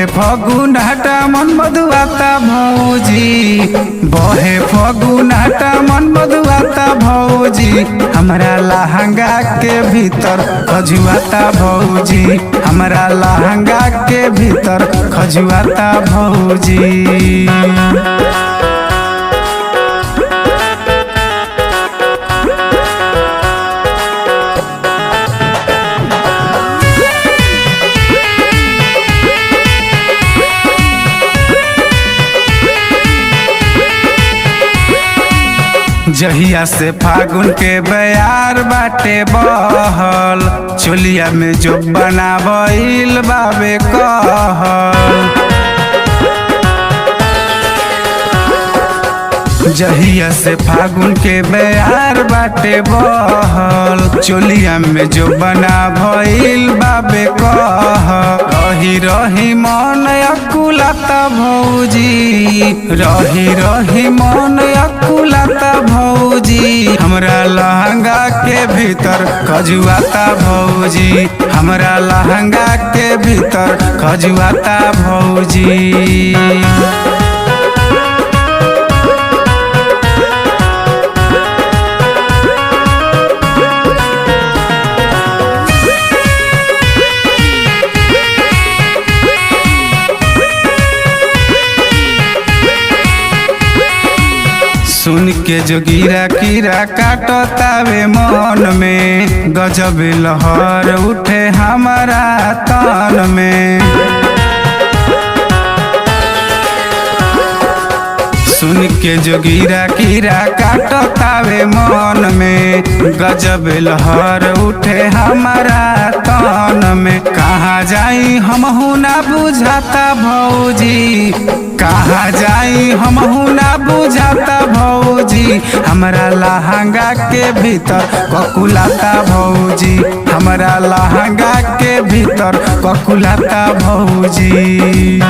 फगुन हटा मन मधुआता भौजी, बहे फगुन हटा मन मधुआता भौजी, हमरा लहंगा के भीतर खजुआता भौजी, हमरा लहंगा के भीतर खजुआता भौजी। जहिया से फागुन के बयार बाटे बहल, चोलिया में जो बनावल बाबे कहल। जहिया से फागुन के बयार बाटे बहल, चोलिया में जो बनावल बाबे कहल। रही रही मन अकुलाता भौजी, रही रही मन अकुलाता भौजी, हमरा लहंगा के भीतर खजुआता भौजी, हमरा लहंगा के भीतर खजुआता भौजी। सुन के जो गिरा कीरा काटतावे मन में, गजब लहर उठे हमारा तन में। सुन के जो गिरा कीरा काटतावे मन में, गजब लहर उठे हमारा तन में। कहाँ जाई हमहू ना बुझाता भौजी, कहाँ जाई हमहू ना बुझाता भौजी, हमरा लहंगा के भीतर ककुलाता भौजी, हमरा लहंगा के भीतर ककुलाता भौजी।